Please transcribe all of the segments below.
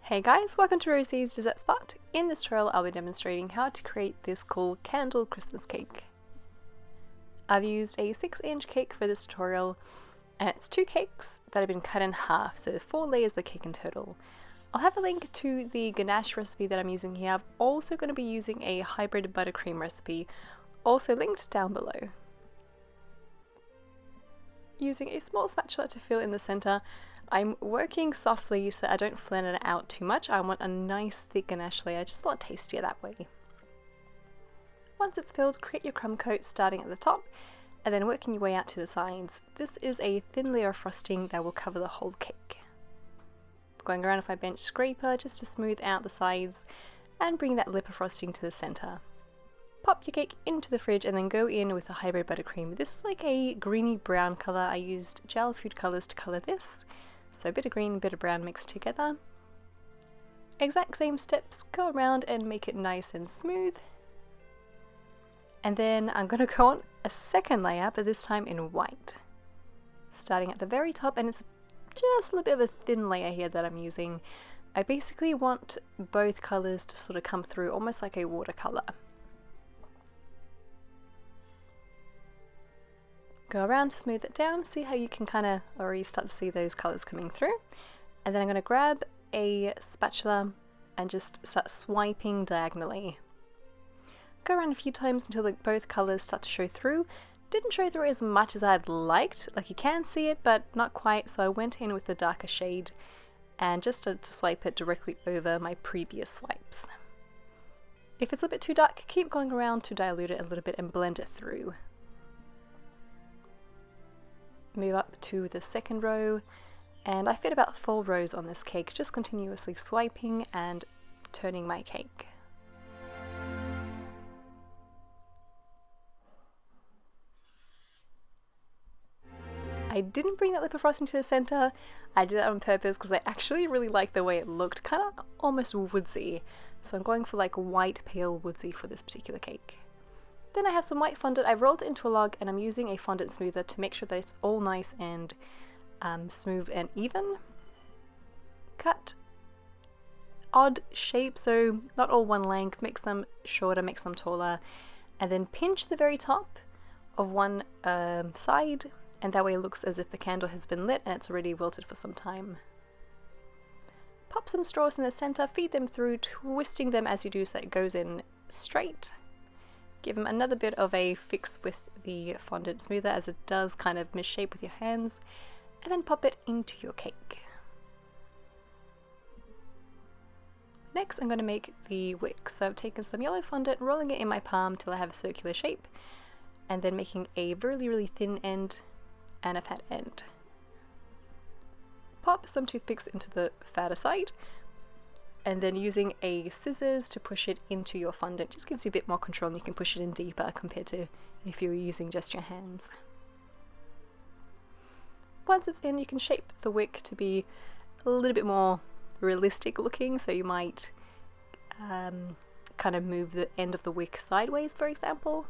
Hey guys, welcome to Rosie's Dessert Spot. In this tutorial I'll be demonstrating how to create this cool candle Christmas cake. I've used a 6-inch cake for this tutorial and it's 2 cakes that have been cut in half, so 4 layers of cake in total. I'll have a link to the ganache recipe that I'm using here. I'm also going to be using a hybrid buttercream recipe, also linked down below. Using a small spatula to fill in the center, I'm working softly so I don't flatten it out too much. I want a nice thick ganache layer, just a lot tastier that way. Once it's filled, create your crumb coat starting at the top and then working your way out to the sides. This is a thin layer of frosting that will cover the whole cake. Going around with my bench scraper just to smooth out the sides and bring that lip of frosting to the center. Pop your cake into the fridge and then go in with a hybrid buttercream. This is like a greeny brown color. I used gel food colors to color this. So a bit of green, bit of brown mixed together. Exact same steps, go around and make it nice and smooth. And then I'm going to go on a second layer, but this time in white. Starting at the very top, and it's just a little bit of a thin layer here that I'm using. I basically want both colors to sort of come through almost like a watercolor. Go around to smooth it down, see how you can kind of already start to see those colors coming through. And then I'm going to grab a spatula and just start swiping diagonally. Go around a few times until both colors start to show through. Didn't show through as much as I'd liked, like you can see it, but not quite, so I went in with the darker shade and just started to swipe it directly over my previous swipes. If it's a bit too dark, keep going around to dilute it a little bit and blend it through. Move up to the second row, and I fit about 4 rows on this cake, just continuously swiping and turning my cake. I didn't bring that lip of frosting to the center. I did that on purpose because I actually really like the way it looked, kind of almost woodsy. So I'm going for like white pale woodsy for this particular cake. Then I have some white fondant. I've rolled it into a log and I'm using a fondant smoother to make sure that it's all nice and smooth and even. Cut odd shapes, so not all one length, make some shorter, make some taller, and then pinch the very top of one side, and that way it looks as if the candle has been lit and it's already wilted for some time. Pop some straws in the center, feed them through, twisting them as you do so it goes in straight. Give them another bit of a fix with the fondant smoother as it does kind of misshape with your hands, and then pop it into your cake. Next I'm going to make the wick, so I've taken some yellow fondant, rolling it in my palm till I have a circular shape, and then making a really thin end and a fat end. Pop some toothpicks into the fatter side, and then using a scissors to push it into your fondant just gives you a bit more control and you can push it in deeper compared to if you were using just your hands. Once it's in, you can shape the wick to be a little bit more realistic looking, so you might kind of move the end of the wick sideways, for example.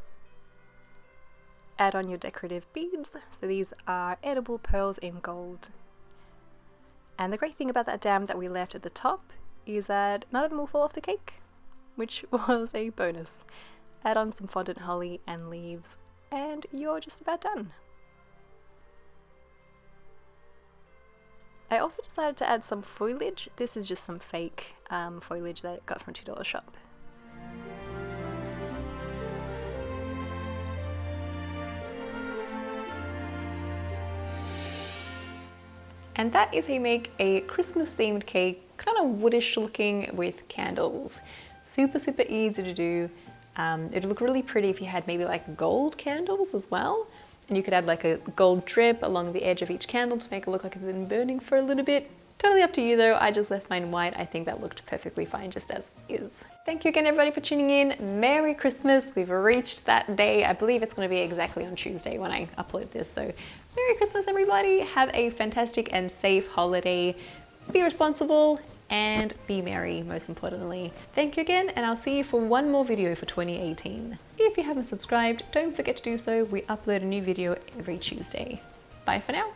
Add on your decorative beads, so these are edible pearls in gold. And the great thing about that dam that we left at the top is that none of them will fall off the cake, which was a bonus. Add on some fondant holly and leaves and you're just about done. I also decided to add some foliage. This is just some fake foliage that I got from $2 shop. And that is how you make a Christmas themed cake, kind of woodish looking with candles. Super easy to do. It'd look really pretty if you had maybe like gold candles as well. And you could add like a gold drip along the edge of each candle to make it look like it's been burning for a little bit. Totally up to you though, I just left mine white. I think that looked perfectly fine just as is. Thank you again everybody for tuning in. Merry Christmas, we've reached that day. I believe it's going to be exactly on Tuesday when I upload this, so Merry Christmas everybody. Have a fantastic and safe holiday. Be responsible and be merry, most importantly. Thank you again, and I'll see you for one more video for 2018. If you haven't subscribed, don't forget to do so. We upload a new video every Tuesday. Bye for now.